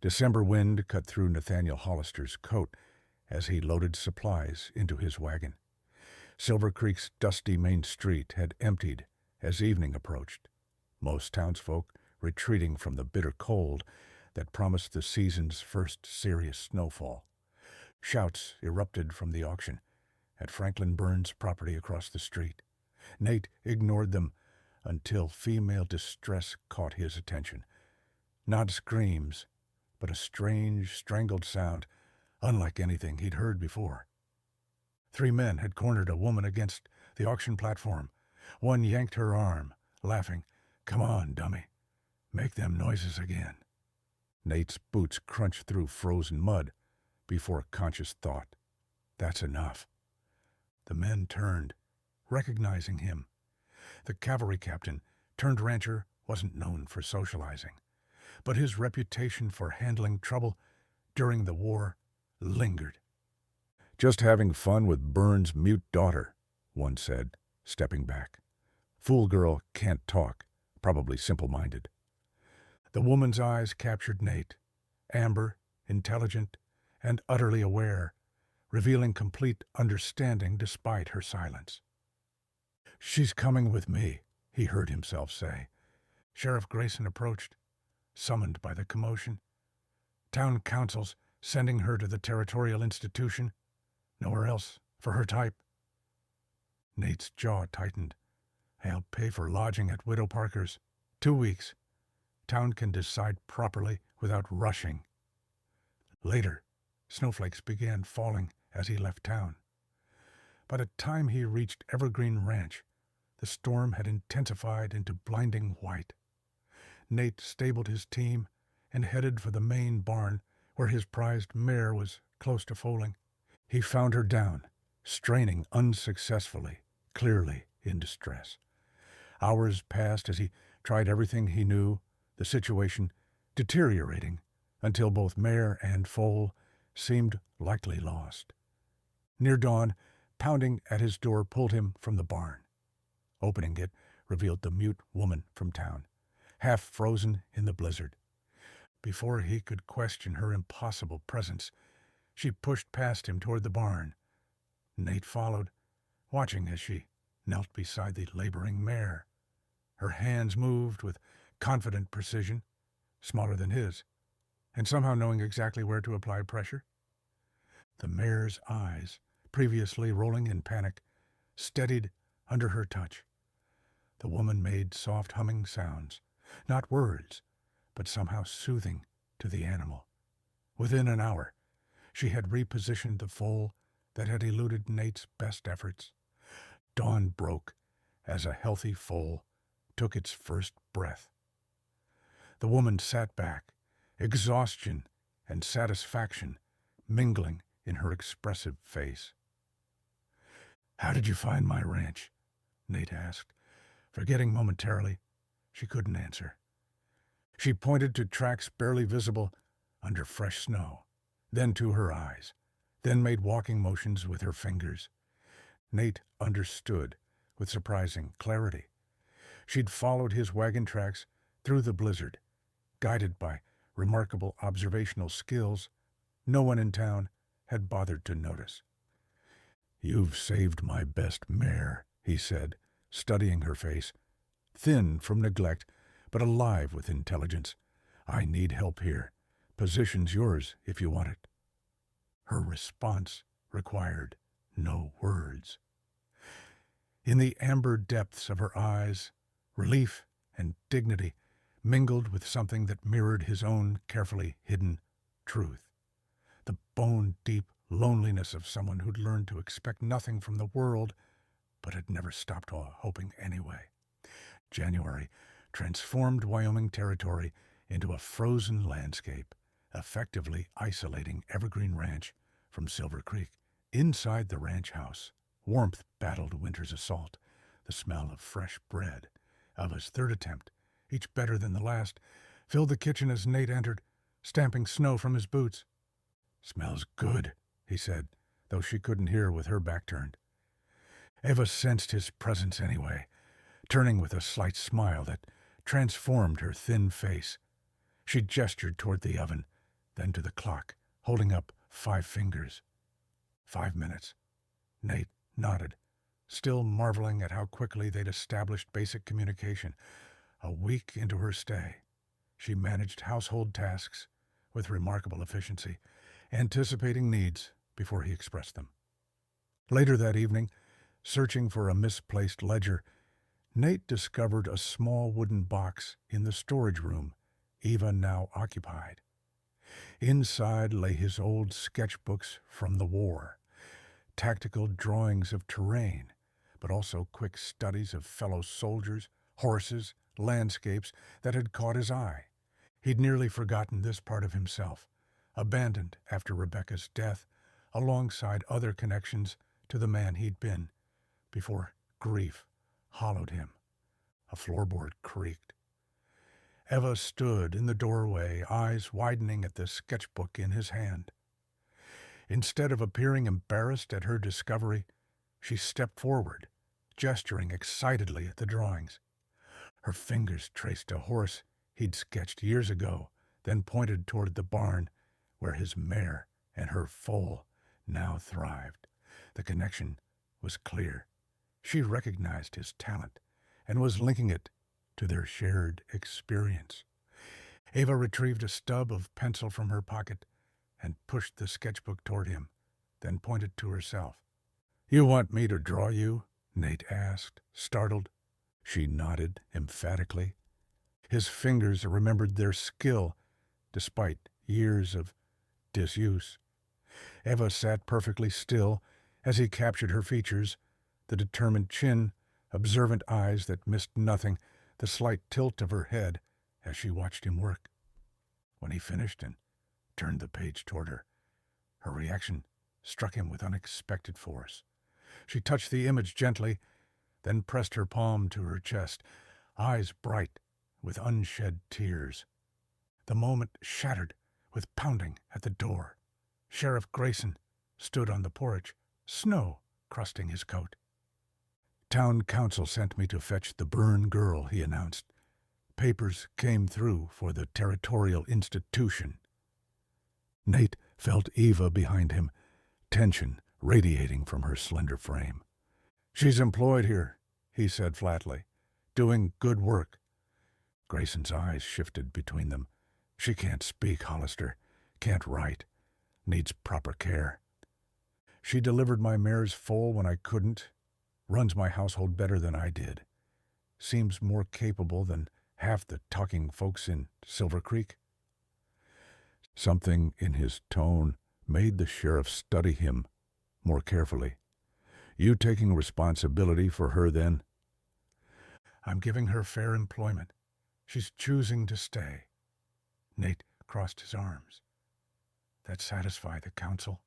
December wind cut through Nathaniel Hollister's coat as he loaded supplies into his wagon. Silver Creek's dusty main street had emptied as evening approached, most townsfolk retreating from the bitter cold that promised the season's first serious snowfall. Shouts erupted from the auction at Franklin Burns' property across the street. Nate ignored them until female distress caught his attention. Not screams, but a strange, strangled sound, unlike anything he'd heard before. 3 men had cornered a woman against the auction platform. One yanked her arm, laughing, "Come on, dummy. Make them noises again." Nate's boots crunched through frozen mud before conscious thought. That's enough. The men turned, recognizing him. The cavalry captain, turned rancher, wasn't known for socializing, but his reputation for handling trouble during the war lingered. "Just having fun with Burns' mute daughter," one said, stepping back. "Fool girl can't talk, probably simple-minded." The woman's eyes captured Nate, amber, intelligent, and utterly aware, revealing complete understanding despite her silence. "She's coming with me," he heard himself say. Sheriff Grayson approached, summoned by the commotion. Town councils sending her to the territorial institution. Nowhere else for her type. Nate's jaw tightened. "I'll pay for lodging at Widow Parker's. 2 weeks. Town can decide properly without rushing." Later, snowflakes began falling as he left town. By the time he reached Evergreen Ranch, the storm had intensified into blinding white. Nate stabled his team and headed for the main barn where his prized mare was close to foaling. He found her down, straining unsuccessfully, clearly in distress. Hours passed as he tried everything he knew, the situation deteriorating until both mare and foal seemed likely lost. Near dawn, pounding at his door pulled him from the barn. Opening it revealed the mute woman from town, half frozen in the blizzard. Before he could question her impossible presence, she pushed past him toward the barn. Nate followed, watching as she knelt beside the laboring mare. Her hands moved with confident precision, smaller than his, and somehow knowing exactly where to apply pressure. The mare's eyes, previously rolling in panic, steadied under her touch. The woman made soft humming sounds, not words, but somehow soothing to the animal. Within an hour, she had repositioned the foal that had eluded Nate's best efforts. Dawn broke as a healthy foal took its first breath. The woman sat back, exhaustion and satisfaction mingling in her expressive face. "How did you find my ranch?" Nate asked, forgetting momentarily she couldn't answer. She pointed to tracks barely visible under fresh snow, then to her eyes, then made walking motions with her fingers. Nate understood with surprising clarity. She'd followed his wagon tracks through the blizzard, guided by remarkable observational skills no one in town had bothered to notice. "You've saved my best mare," he said, studying her face, thin from neglect, but alive with intelligence. "I need help here. Position's yours if you want it." Her response required no words. In the amber depths of her eyes, relief and dignity mingled with something that mirrored his own carefully hidden truth. The bone-deep loneliness of someone who'd learned to expect nothing from the world, but had never stopped hoping anyway. January transformed Wyoming Territory into a frozen landscape, effectively isolating Evergreen Ranch from Silver Creek. Inside the ranch house, warmth battled winter's assault. The smell of fresh bread, of his third attempt, each better than the last, filled the kitchen as Nate entered, stamping snow from his boots. "Smells good," he said, though she couldn't hear with her back turned. Eva sensed his presence anyway, turning with a slight smile that transformed her thin face. She gestured toward the oven, then to the clock, holding up 5 fingers. 5 minutes. Nate nodded, still marveling at how quickly they'd established basic communication. A week into her stay, she managed household tasks with remarkable efficiency, anticipating needs before he expressed them. Later that evening, searching for a misplaced ledger, Nate discovered a small wooden box in the storage room Eva now occupied. Inside lay his old sketchbooks from the war, tactical drawings of terrain, but also quick studies of fellow soldiers, horses, landscapes that had caught his eye. He'd nearly forgotten this part of himself, abandoned after Rebecca's death, alongside other connections to the man he'd been, before grief hollowed him. A floorboard creaked. Eva stood in the doorway, eyes widening at the sketchbook in his hand. Instead of appearing embarrassed at her discovery, she stepped forward, gesturing excitedly at the drawings. Her fingers traced a horse he'd sketched years ago, then pointed toward the barn where his mare and her foal now thrived. The connection was clear. She recognized his talent and was linking it to their shared experience. Eva retrieved a stub of pencil from her pocket and pushed the sketchbook toward him, then pointed to herself. "You want me to draw you?" Nate asked, startled. She nodded emphatically. His fingers remembered their skill, despite years of disuse. Eva sat perfectly still as he captured her features, the determined chin, observant eyes that missed nothing, the slight tilt of her head as she watched him work. When he finished and turned the page toward her, her reaction struck him with unexpected force. She touched the image gently, then pressed her palm to her chest, eyes bright with unshed tears. The moment shattered with pounding at the door. Sheriff Grayson stood on the porch, snow crusting his coat. "Town council sent me to fetch the Byrne girl," he announced. "Papers came through for the territorial institution." Nate felt Eva behind him, tension radiating from her slender frame. "She's employed here," he said flatly, "doing good work." Grayson's eyes shifted between them. "She can't speak, Hollister. Can't write. Needs proper care. She delivered my mare's foal when I couldn't. Runs my household better than I did. Seems more capable than half the talking folks in Silver Creek." Something in his tone made the sheriff study him more carefully. "You taking responsibility for her, then?" "I'm giving her fair employment. She's choosing to stay." Nate crossed his arms. "That satisfy the council?"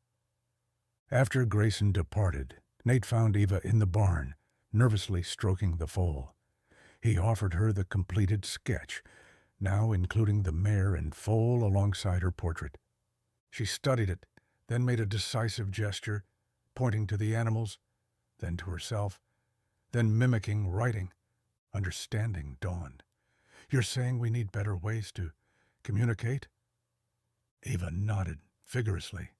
After Grayson departed, Nate found Eva in the barn, nervously stroking the foal. He offered her the completed sketch, now including the mare and foal alongside her portrait. She studied it, then made a decisive gesture, pointing to the animals, then to herself, then mimicking writing. Understanding dawned. "You're saying we need better ways to communicate?" Eva nodded vigorously.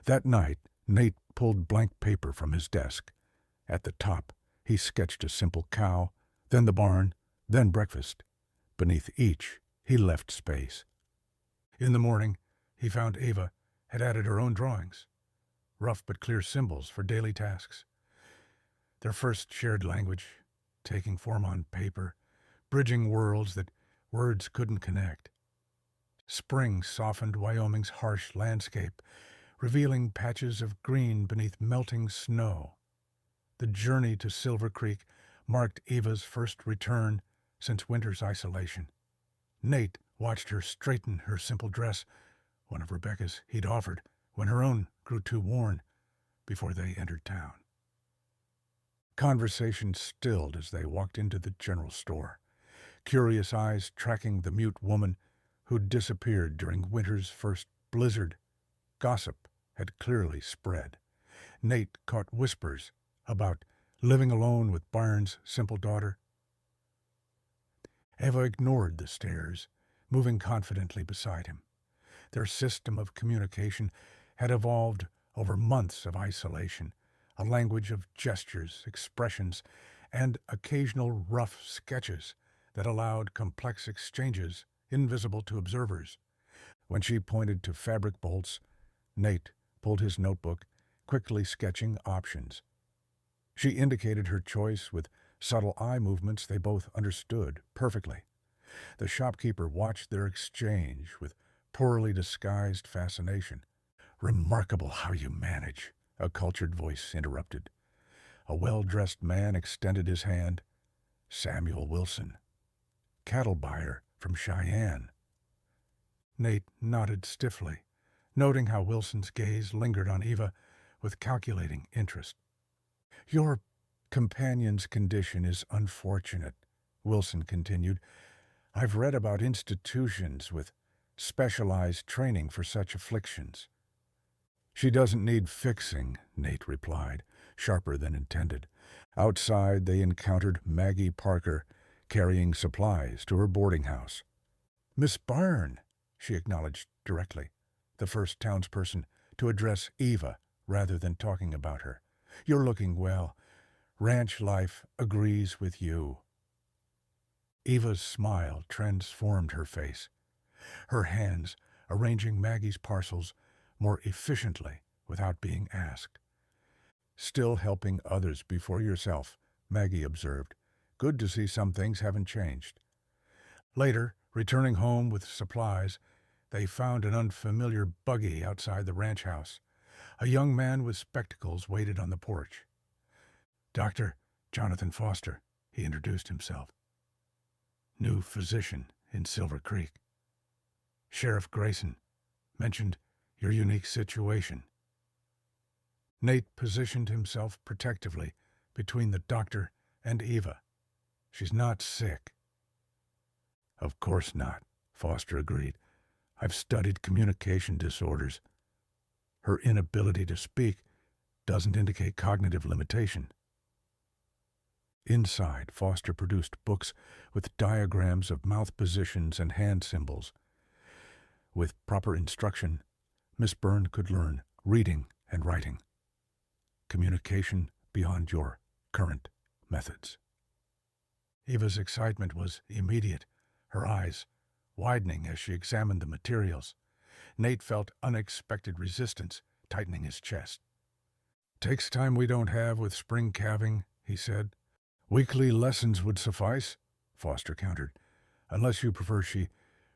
That night, Nate pulled blank paper from his desk. At the top, he sketched a simple cow, then the barn, then breakfast. Beneath each, he left space. In the morning, he found Eva had added her own drawings, rough but clear symbols for daily tasks. Their first shared language, taking form on paper, bridging worlds that words couldn't connect. Spring softened Wyoming's harsh landscape, revealing patches of green beneath melting snow. The journey to Silver Creek marked Eva's first return since winter's isolation. Nate watched her straighten her simple dress, one of Rebecca's he'd offered when her own grew too worn, before they entered town. Conversation stilled as they walked into the general store, curious eyes tracking the mute woman who'd disappeared during winter's first blizzard. Gossip had clearly spread. Nate caught whispers about living alone with Barnes' simple daughter. Eva ignored the stares, moving confidently beside him. Their system of communication had evolved over months of isolation, a language of gestures, expressions, and occasional rough sketches that allowed complex exchanges invisible to observers. When she pointed to fabric bolts, Nate pulled his notebook, quickly sketching options. She indicated her choice with subtle eye movements they both understood perfectly. The shopkeeper watched their exchange with poorly disguised fascination. "Remarkable how you manage," a cultured voice interrupted. A well-dressed man extended his hand. "Samuel Wilson, cattle buyer from Cheyenne." Nate nodded stiffly, noting how Wilson's gaze lingered on Eva with calculating interest. "Your companion's condition is unfortunate," Wilson continued. "I've read about institutions with specialized training for such afflictions." "She doesn't need fixing," Nate replied, sharper than intended. Outside, they encountered Maggie Parker carrying supplies to her boarding house. "Miss Byrne," she acknowledged directly, the first townsperson to address Eva rather than talking about her. "You're looking well. Ranch life agrees with you." Eva's smile transformed her face, her hands arranging Maggie's parcels more efficiently without being asked. "Still helping others before yourself," Maggie observed. "Good to see some things haven't changed." Later, returning home with supplies, they found an unfamiliar buggy outside the ranch house. A young man with spectacles waited on the porch. "Dr. Jonathan Foster," he introduced himself. "New physician in Silver Creek. Sheriff Grayson mentioned your unique situation." Nate positioned himself protectively between the doctor and Eva. "She's not sick." "Of course not," Foster agreed. "I've studied communication disorders. Her inability to speak doesn't indicate cognitive limitation." Inside, Foster produced books with diagrams of mouth positions and hand symbols. With proper instruction, Miss Byrne could learn reading and writing. Communication beyond your current methods. Eva's excitement was immediate, her eyes widening as she examined the materials. Nate felt unexpected resistance tightening his chest. "Takes time we don't have with spring calving," he said. "Weekly lessons would suffice," Foster countered, "unless you prefer she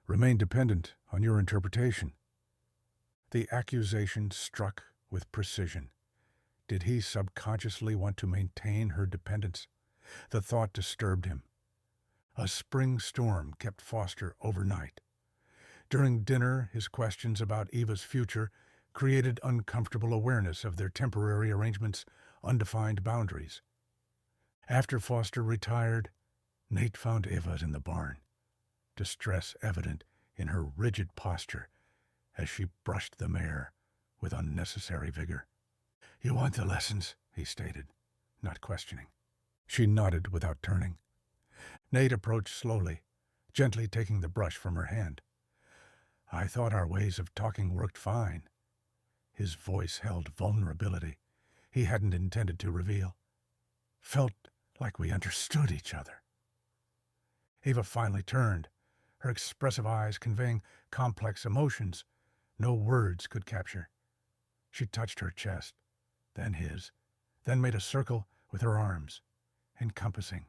remain dependent on your interpretation." The accusation struck with precision. Did he subconsciously want to maintain her dependence? The thought disturbed him. A spring storm kept Foster overnight. During dinner, his questions about Eva's future created uncomfortable awareness of their temporary arrangement's undefined boundaries. After Foster retired, Nate found Eva in the barn, distress evident in her rigid posture as she brushed the mare with unnecessary vigor. "You want the lessons," he stated, not questioning. She nodded without turning. Nate approached slowly, gently taking the brush from her hand. "I thought our ways of talking worked fine." His voice held vulnerability he hadn't intended to reveal. "Felt like we understood each other." Eva finally turned, her expressive eyes conveying complex emotions no words could capture. She touched her chest, then his, then made a circle with her arms, encompassing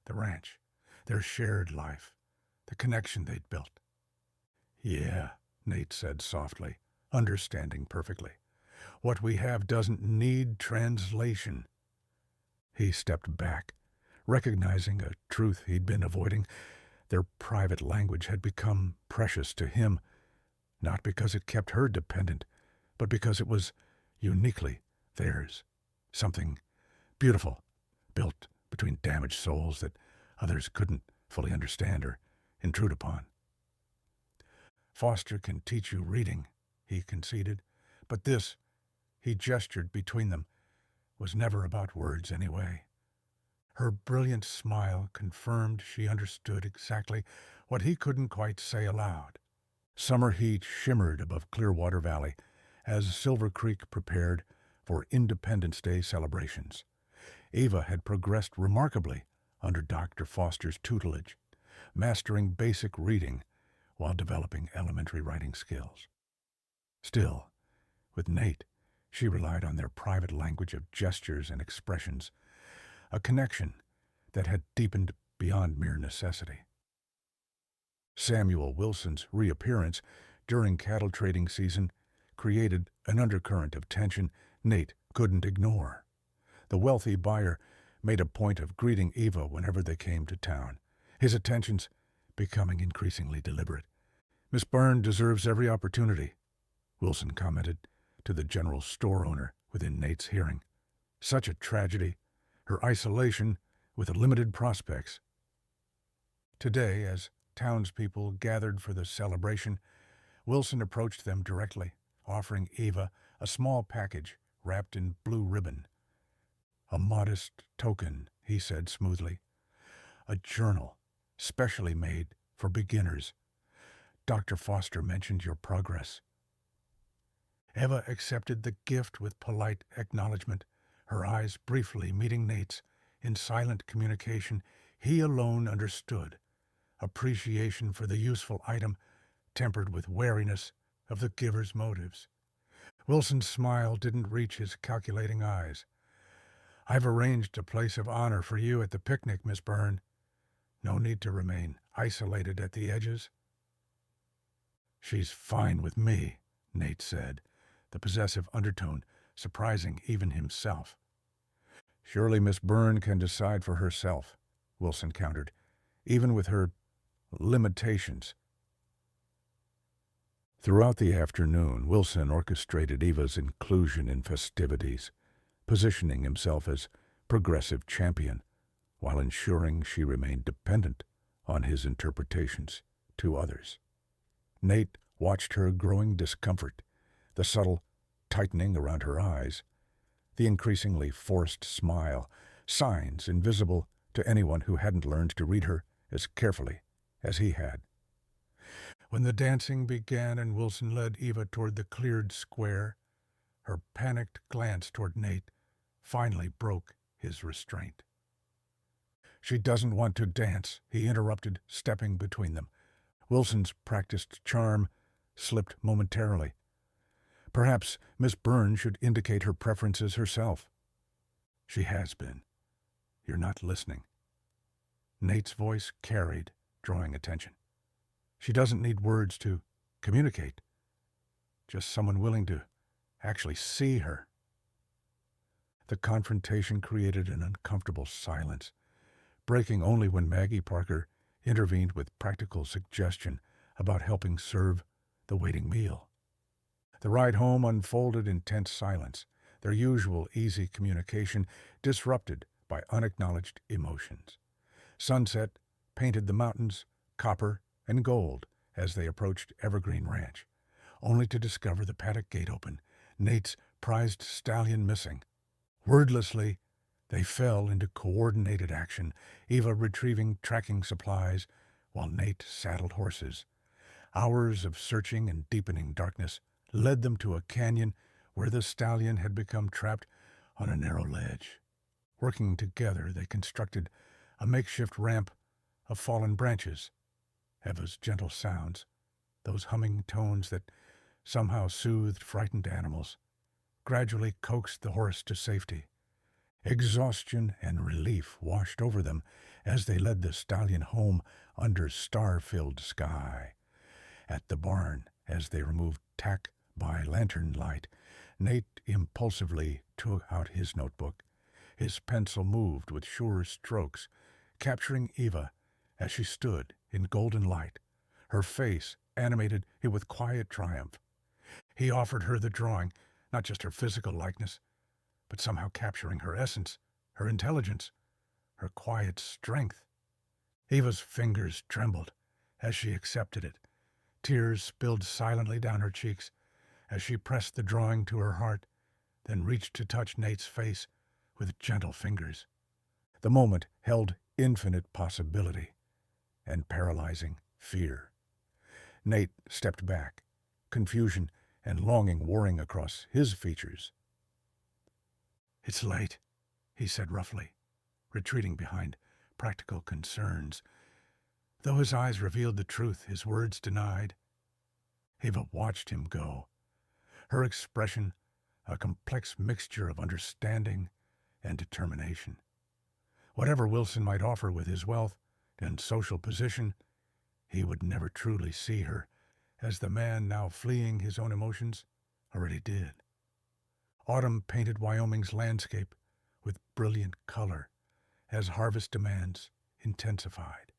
the ranch, their shared life, the connection they'd built. "Yeah," Nate said softly, understanding perfectly. "What we have doesn't need translation." He stepped back, recognizing a truth he'd been avoiding. Their private language had become precious to him, not because it kept her dependent, but because it was uniquely theirs. Something beautiful, built between damaged souls that others couldn't fully understand or intrude upon. "Foster can teach you reading," he conceded, "but this," he gestured between them, "was never about words anyway." Her brilliant smile confirmed she understood exactly what he couldn't quite say aloud. Summer heat shimmered above Clearwater Valley as Silver Creek prepared for Independence Day celebrations. Eva had progressed remarkably under Dr. Foster's tutelage, mastering basic reading while developing elementary writing skills. Still, with Nate, she relied on their private language of gestures and expressions, a connection that had deepened beyond mere necessity. Samuel Wilson's reappearance during cattle trading season created an undercurrent of tension Nate couldn't ignore. The wealthy buyer made a point of greeting Eva whenever they came to town, his attentions becoming increasingly deliberate. "Miss Byrne deserves every opportunity," Wilson commented to the general store owner within Nate's hearing. "Such a tragedy, her isolation with limited prospects." Today, as townspeople gathered for the celebration, Wilson approached them directly, offering Eva a small package wrapped in blue ribbon. "A modest token," he said smoothly. "A journal, specially made for beginners. Dr. Foster mentioned your progress." Eva accepted the gift with polite acknowledgement, her eyes briefly meeting Nate's. In silent communication, he alone understood. Appreciation for the useful item tempered with wariness of the giver's motives. Wilson's smile didn't reach his calculating eyes. "I've arranged a place of honor for you at the picnic, Miss Byrne. No need to remain isolated at the edges." "She's fine with me," Nate said, the possessive undertone surprising even himself. "Surely Miss Byrne can decide for herself," Wilson countered, "even with her limitations." Throughout the afternoon, Wilson orchestrated Eva's inclusion in festivities, positioning himself as progressive champion, while ensuring she remained dependent on his interpretations to others. Nate watched her growing discomfort, the subtle tightening around her eyes, the increasingly forced smile, signs invisible to anyone who hadn't learned to read her as carefully as he had. When the dancing began and Wilson led Eva toward the cleared square, her panicked glance toward Nate finally broke his restraint. "She doesn't want to dance," he interrupted, stepping between them. Wilson's practiced charm slipped momentarily. "Perhaps Miss Byrne should indicate her preferences herself." "She has been. You're not listening." Nate's voice carried, drawing attention. "She doesn't need words to communicate. Just someone willing to actually see her." The confrontation created an uncomfortable silence, breaking only when Maggie Parker intervened with practical suggestion about helping serve the waiting meal. The ride home unfolded in tense silence, their usual easy communication disrupted by unacknowledged emotions. Sunset painted the mountains copper and gold as they approached Evergreen Ranch, only to discover the paddock gate open, Nate's prized stallion missing. Wordlessly, they fell into coordinated action, Eva retrieving tracking supplies while Nate saddled horses. Hours of searching and deepening darkness led them to a canyon where the stallion had become trapped on a narrow ledge. Working together, they constructed a makeshift ramp of fallen branches. Eva's gentle sounds, those humming tones that somehow soothed frightened animals, gradually coaxed the horse to safety. Exhaustion and relief washed over them as they led the stallion home under star-filled sky. At the barn, as they removed tack by lantern light, Nate impulsively took out his notebook. His pencil moved with sure strokes, capturing Eva as she stood in golden light, her face animated with quiet triumph. He offered her the drawing, not just her physical likeness, but somehow capturing her essence, her intelligence, her quiet strength. Eva's fingers trembled as she accepted it. Tears spilled silently down her cheeks as she pressed the drawing to her heart, then reached to touch Nate's face with gentle fingers. The moment held infinite possibility and paralyzing fear. Nate stepped back, confusion and longing warring across his features. "It's late," he said roughly, retreating behind practical concerns. Though his eyes revealed the truth, his words denied. Ava watched him go, her expression a complex mixture of understanding and determination. Whatever Wilson might offer with his wealth and social position, he would never truly see her, as the man now fleeing his own emotions already did. Autumn painted Wyoming's landscape with brilliant color as harvest demands intensified.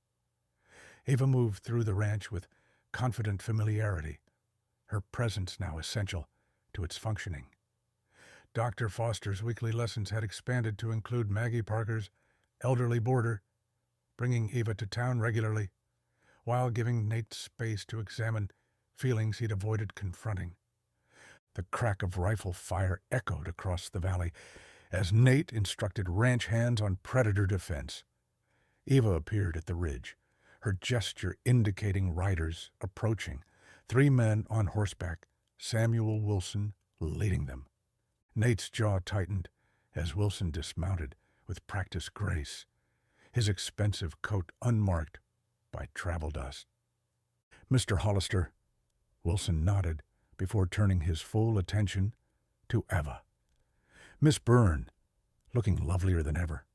Ava moved through the ranch with confident familiarity, her presence now essential to its functioning. Dr. Foster's weekly lessons had expanded to include Maggie Parker's elderly boarder, bringing Eva to town regularly, while giving Nate space to examine feelings he'd avoided confronting. The crack of rifle fire echoed across the valley as Nate instructed ranch hands on predator defense. Eva appeared at the ridge, her gesture indicating riders approaching, 3 men on horseback, Samuel Wilson leading them. Nate's jaw tightened as Wilson dismounted with practiced grace, his expensive coat unmarked by travel dust. "Mr. Hollister," Wilson nodded before turning his full attention to Eva. "Miss Byrne," looking lovelier than ever.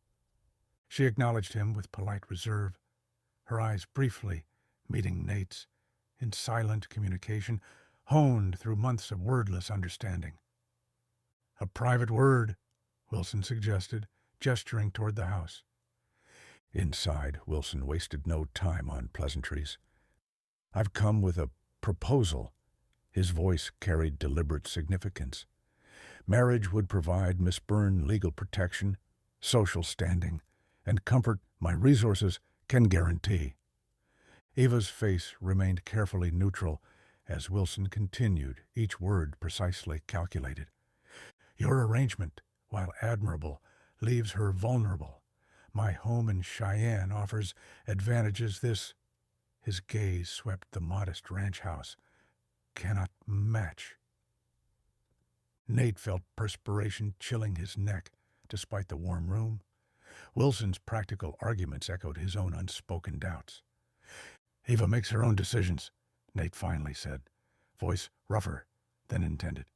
She acknowledged him with polite reserve, her eyes briefly meeting Nate's in silent communication, honed through months of wordless understanding. "A private word," Wilson suggested, gesturing toward the house. Inside, Wilson wasted no time on pleasantries. "I've come with a proposal." His voice carried deliberate significance. "Marriage would provide Miss Byrne legal protection, social standing, and comfort my resources can guarantee." Eva's face remained carefully neutral as Wilson continued, each word precisely calculated. "Your arrangement, while admirable, leaves her vulnerable. My home in Cheyenne offers advantages this," his gaze swept the modest ranch house, "cannot match." Nate felt perspiration chilling his neck, despite the warm room. Wilson's practical arguments echoed his own unspoken doubts. "Eva makes her own decisions," Nate finally said, voice rougher than intended.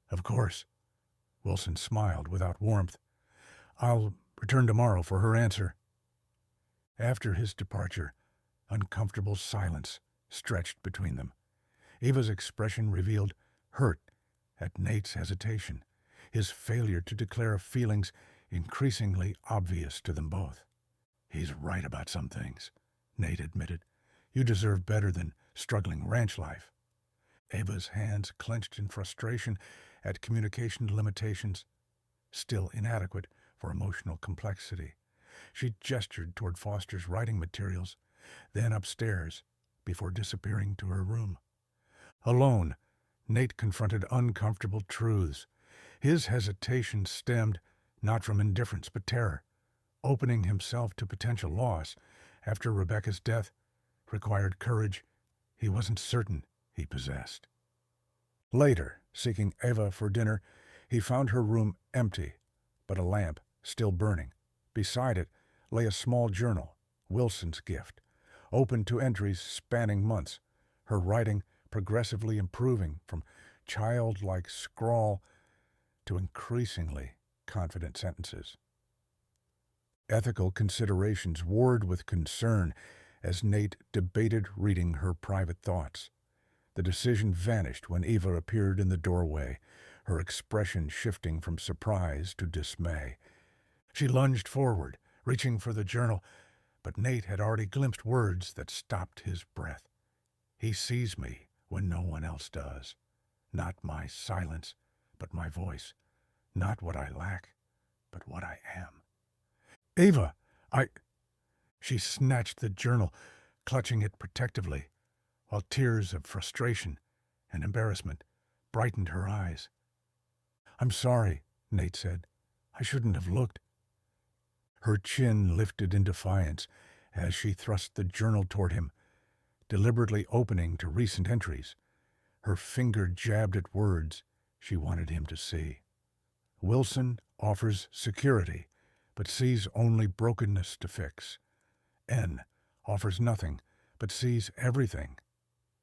"Of course." Wilson smiled without warmth. "I'll return tomorrow for her answer." After his departure, uncomfortable silence stretched between them. Eva's expression revealed hurt at Nate's hesitation, his failure to declare feelings increasingly obvious to them both. "He's right about some things," Nate admitted. "You deserve better than struggling ranch life." Eva's hands clenched in frustration at communication limitations, still inadequate for emotional complexity. She gestured toward Foster's writing materials, then upstairs, before disappearing to her room. Alone, Nate confronted uncomfortable truths. His hesitation stemmed not from indifference but terror. Opening himself to potential loss after Rebecca's death required courage he wasn't certain he possessed. Later, seeking Eva for dinner, he found her room empty, but a lamp still burning. Beside it lay a small journal, Wilson's gift, open to entries spanning months, her writing progressively improving from childlike scrawl to increasingly confident sentences. Ethical considerations warred with concern as Nate debated reading her private thoughts. The decision vanished when Eva appeared in the doorway, her expression shifting from surprise to dismay. She lunged forward, reaching for the journal, but Nate had already glimpsed words that stopped his breath. "He sees me when no one else does. Not my silence, but my voice. Not what I lack, but what I am." "Eva, She snatched the journal, clutching it protectively, while tears of frustration and embarrassment brightened her eyes. "I'm sorry," Nate said. "I shouldn't have looked." Her chin lifted in defiance as she thrust the journal toward him, deliberately opening to recent entries, her finger jabbed at words she wanted him to see. Wilson offers security, but sees only brokenness to fix. N offers nothing, but sees everything,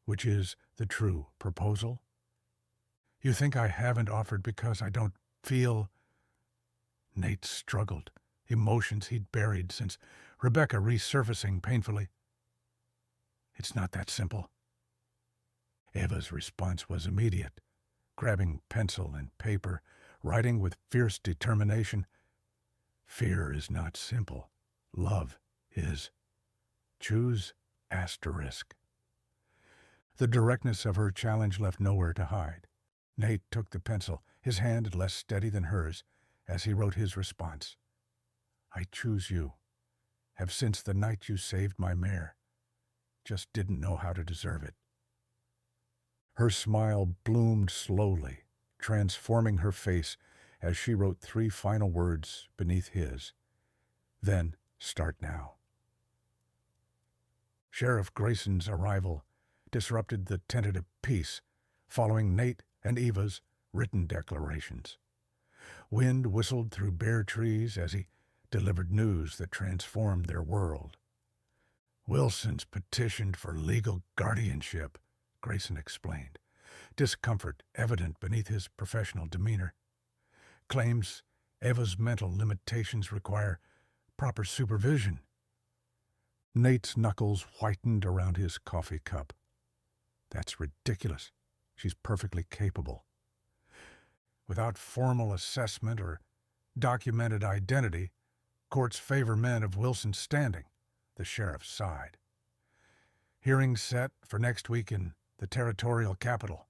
which is the true proposal. You think I haven't offered because I don't feel... Nate struggled, emotions he'd buried since Rebecca resurfacing painfully. It's not that simple. Eva's response was immediate, grabbing pencil and paper, writing with fierce determination. Fear is not simple. Love is. Choose asterisk. The directness of her challenge left nowhere to hide. Nate took the pencil, his hand less steady than hers, as he wrote his response. I choose you. Have since the night you saved my mare. Just didn't know how to deserve it. Her smile bloomed slowly, transforming her face as she wrote 3 final words beneath his. Then, start now. Sheriff Grayson's arrival disrupted the tentative peace following Nate and Eva's written declarations. Wind whistled through bare trees as he delivered news that transformed their world. Wilson's petitioned for legal guardianship, Grayson explained, discomfort evident beneath his professional demeanor. Claims Eva's mental limitations require proper supervision. Nate's knuckles whitened around his coffee cup. That's ridiculous. She's perfectly capable. Without formal assessment or documented identity, courts favor men of Wilson's standing, the sheriff sighed. Hearing set for next week in the territorial capital.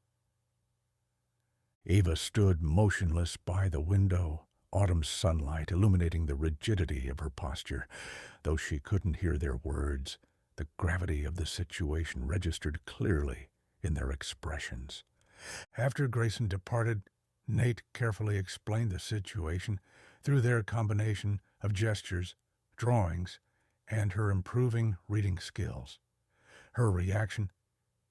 Eva stood motionless by the window, autumn sunlight illuminating the rigidity of her posture. Though she couldn't hear their words, the gravity of the situation registered clearly in their expressions. After Grayson departed, Nate carefully explained the situation through their combination of gestures, drawings, and her improving reading skills. Her reaction,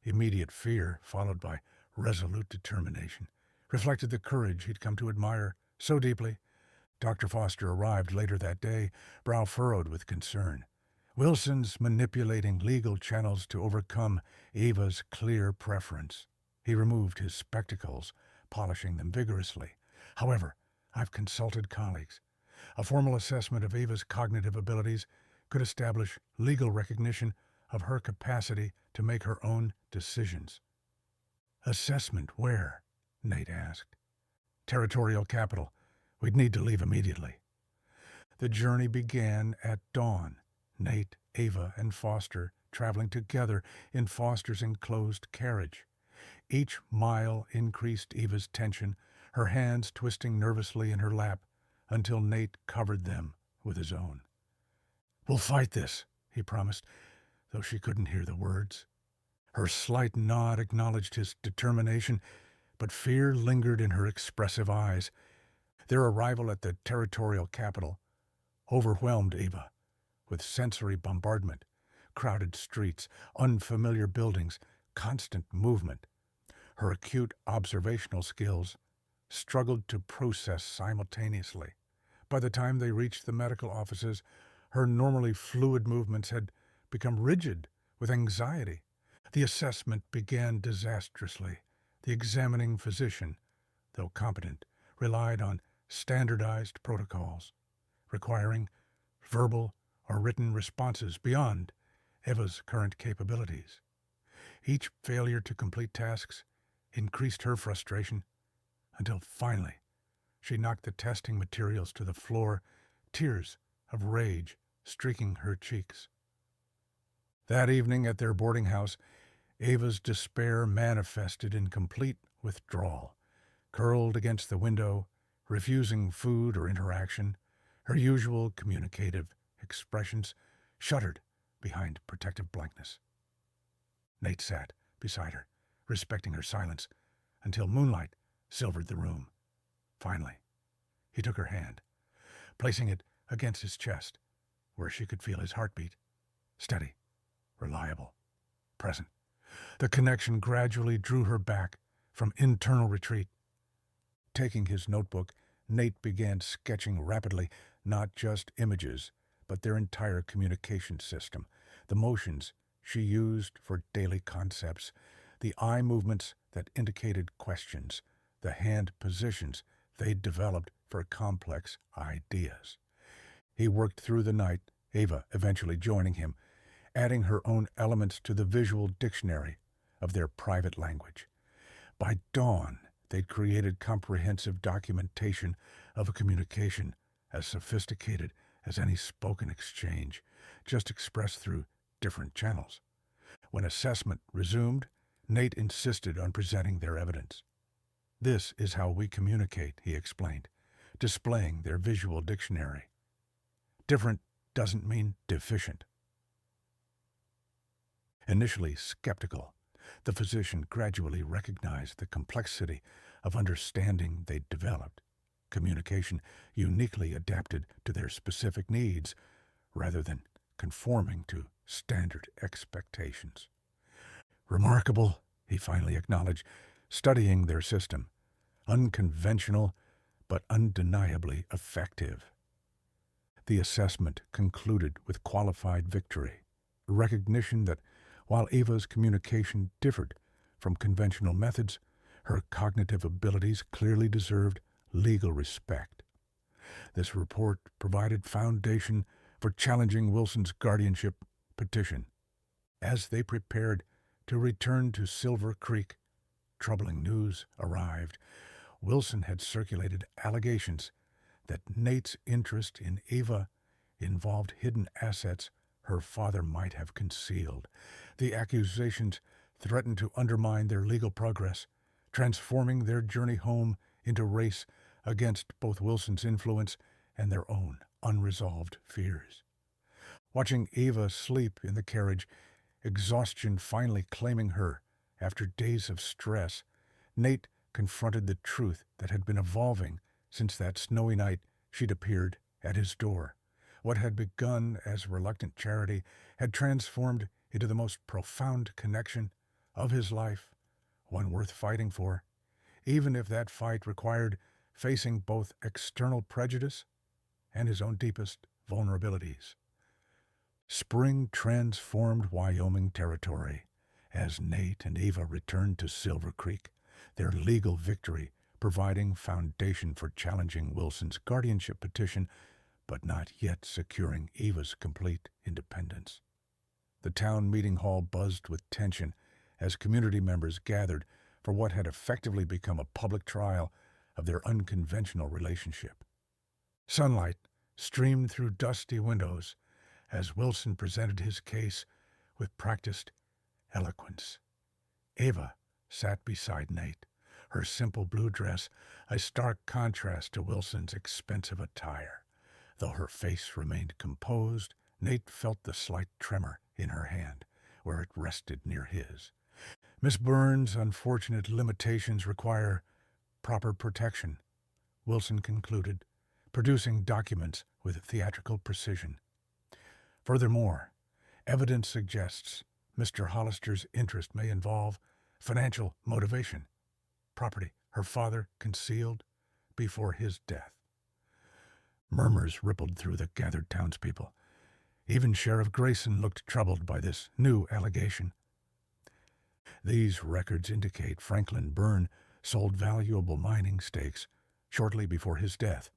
immediate fear followed by resolute determination, reflected the courage he'd come to admire so deeply. Dr. Foster arrived later that day, brow furrowed with concern. Wilson's manipulating legal channels to overcome Eva's clear preference. He removed his spectacles, polishing them vigorously. However, I've consulted colleagues. A formal assessment of Eva's cognitive abilities could establish legal recognition of her capacity to make her own decisions. Assessment where? Nate asked. Territorial capital. We'd need to leave immediately. The journey began at dawn. Nate, Eva, and Foster traveling together in Foster's enclosed carriage. Each mile increased Eva's tension, her hands twisting nervously in her lap until Nate covered them with his own. We'll fight this, he promised, though she couldn't hear the words. Her slight nod acknowledged his determination, but fear lingered in her expressive eyes. Their arrival at the territorial capital overwhelmed Eva with sensory bombardment, crowded streets, unfamiliar buildings, constant movement. Her acute observational skills struggled to process simultaneously. By the time they reached the medical offices, her normally fluid movements had become rigid with anxiety. The assessment began disastrously. The examining physician, though competent, relied on standardized protocols, requiring verbal or written responses beyond Eva's current capabilities. Each failure to complete tasks increased her frustration until finally she knocked the testing materials to the floor, tears of rage streaking her cheeks. That evening at their boarding house, Eva's despair manifested in complete withdrawal. Curled against the window, refusing food or interaction, her usual communicative expressions shuttered behind protective blankness. Nate sat beside her, respecting her silence, until moonlight silvered the room. Finally, he took her hand, placing it against his chest, where she could feel his heartbeat, steady, reliable, present. The connection gradually drew her back from internal retreat. Taking his notebook, Nate began sketching rapidly, not just images, but their entire communication system, the motions she used for daily concepts, the eye movements that indicated questions, the hand positions they'd developed for complex ideas. He worked through the night, Ava eventually joining him, adding her own elements to the visual dictionary of their private language. By dawn, they'd created comprehensive documentation of a communication as sophisticated as any spoken exchange, just expressed through different channels. When assessment resumed, Nate insisted on presenting their evidence. "This is how we communicate," he explained, displaying their visual dictionary. Different doesn't mean deficient. Initially skeptical, the physician gradually recognized the complexity of understanding they'd developed, communication uniquely adapted to their specific needs rather than conforming to standard expectations. "Remarkable," he finally acknowledged, studying their system. "Unconventional, but undeniably effective." The assessment concluded with qualified victory, recognition that while Ava's communication differed from conventional methods, her cognitive abilities clearly deserved legal respect. This report provided foundation for challenging Wilson's guardianship petition. As they prepared to return to Silver Creek, troubling news arrived. Wilson had circulated allegations that Nate's interest in Ava involved hidden assets her father might have concealed. The accusations threatened to undermine their legal progress, transforming their journey home into race against both Wilson's influence and their own unresolved fears. Watching Ava sleep in the carriage, exhaustion finally claiming her after days of stress, Nate confronted the truth that had been evolving since that snowy night she'd appeared at his door. What had begun as reluctant charity had transformed into the most profound connection of his life, one worth fighting for, even if that fight required facing both external prejudice and his own deepest vulnerabilities. Spring transformed Wyoming territory as Nate and Ava returned to Silver Creek, their legal victory providing foundation for challenging Wilson's guardianship petition, but not yet securing Ava's complete independence. The town meeting hall buzzed with tension as community members gathered for what had effectively become a public trial of their unconventional relationship. Sunlight streamed through dusty windows as Wilson presented his case with practiced eloquence. Ava sat beside Nate, her simple blue dress a stark contrast to Wilson's expensive attire. Though her face remained composed, Nate felt the slight tremor in her hand, where it rested near his. "Miss Burns' unfortunate limitations require proper protection," Wilson concluded, producing documents with theatrical precision. "Furthermore, evidence suggests Mr. Hollister's interest may involve financial motivation, property her father concealed before his death." Murmurs rippled through the gathered townspeople. Even Sheriff Grayson looked troubled by this new allegation. "These records indicate Franklin Byrne sold valuable mining stakes shortly before his death,"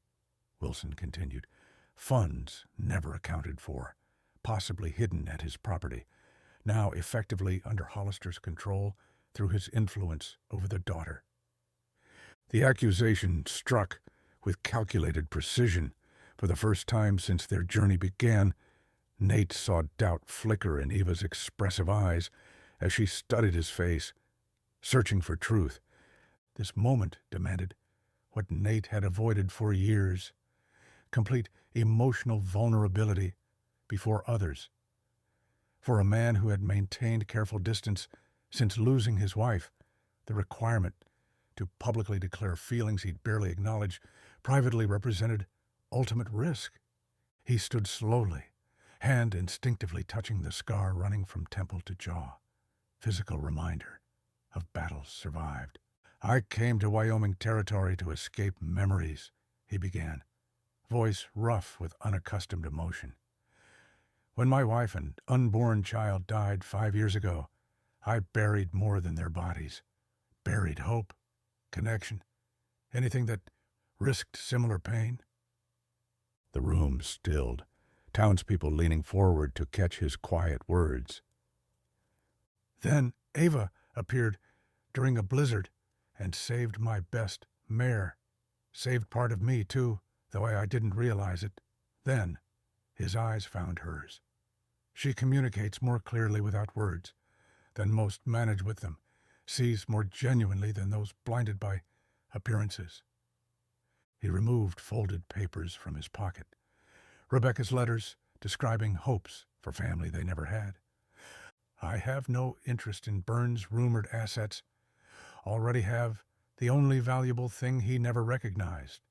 Wilson continued. "Funds never accounted for, possibly hidden at his property, now effectively under Hollister's control through his influence over the daughter." The accusation struck with calculated precision. For the first time since their journey began, Nate saw doubt flicker in Eva's expressive eyes as she studied his face, searching for truth. This moment demanded what Nate had avoided for years: complete emotional vulnerability before others. For a man who had maintained careful distance since losing his wife, the requirement to publicly declare feelings he'd barely acknowledged privately represented ultimate risk. He stood slowly, hand instinctively touching the scar running from temple to jaw. physical reminder of battles survived. I came to Wyoming Territory to escape memories, he began, voice rough with unaccustomed emotion. When my wife and unborn child died 5 years ago, I buried more than their bodies. Buried hope, connection, anything that risked similar pain. The room stilled, townspeople leaning forward to catch his quiet words. Then Ava appeared during a blizzard and saved my best mare. Saved part of me, too, though I didn't realize it. Then, his eyes found hers. She communicates more clearly without words than most manage with them, sees more genuinely than those blinded by appearances. He removed folded papers from his pocket. Rebecca's letters describing hopes for family they never had. I have no interest in Burns' rumored assets. Already have the only valuable thing he never recognized.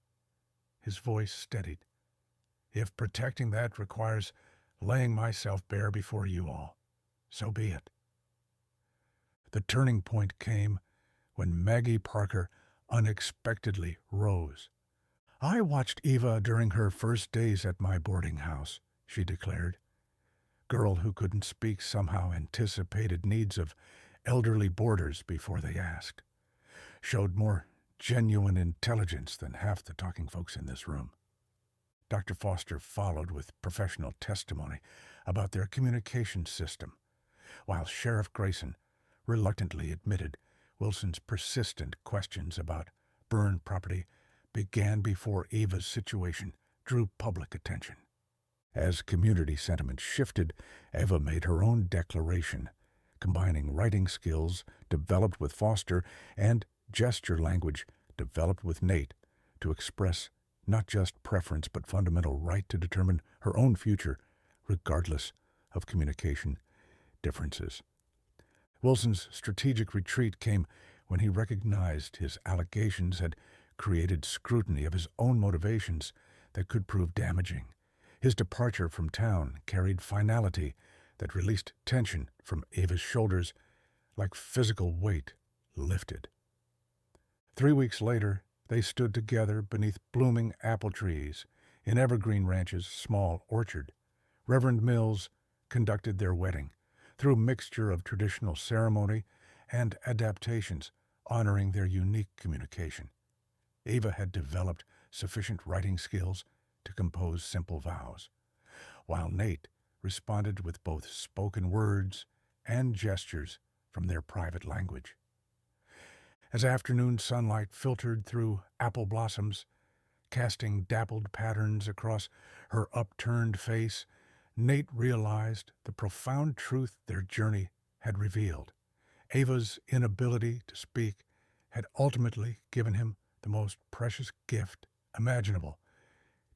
His voice steadied. If protecting that requires laying myself bare before you all, so be it. The turning point came when Maggie Parker unexpectedly rose. I watched Eva during her first days at my boarding house, she declared. Girl who couldn't speak somehow anticipated needs of elderly boarders before they asked. Showed more genuine intelligence than half the talking folks in this room. Dr. Foster followed with professional testimony about their communication system, while Sheriff Grayson reluctantly admitted Wilson's persistent questions about Byrne property began before Ava's situation drew public attention. As community sentiment shifted, Ava made her own declaration, combining writing skills developed with Foster and gesture language developed with Nate to express not just preference but fundamental right to determine her own future, regardless of communication differences. Wilson's strategic retreat came when he recognized his allegations had created scrutiny of his own motivations that could prove damaging. His departure from town carried finality that released tension from Ava's shoulders like physical weight lifted. 3 weeks later, they stood together beneath blooming apple trees in Evergreen Ranch's small orchard. Reverend Mills conducted their wedding through a mixture of traditional ceremony and adaptations honoring their unique communication. Ava had developed sufficient writing skills to compose simple vows, while Nate responded with both spoken words and gestures from their private language. As afternoon sunlight filtered through apple blossoms, casting dappled patterns across her upturned face, Nate realized the profound truth their journey had revealed. Ava's inability to speak had ultimately given him the most precious gift imaginable,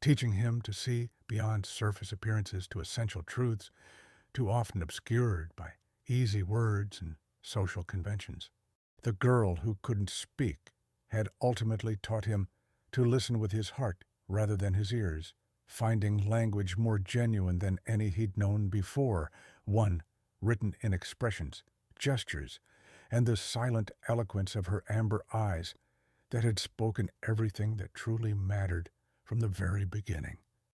teaching him to see beyond surface appearances to essential truths too often obscured by easy words and social conventions. The girl who couldn't speak had ultimately taught him to listen with his heart rather than his ears, finding language more genuine than any he'd known before, one written in expressions, gestures, and the silent eloquence of her amber eyes that had spoken everything that truly mattered from the very beginning.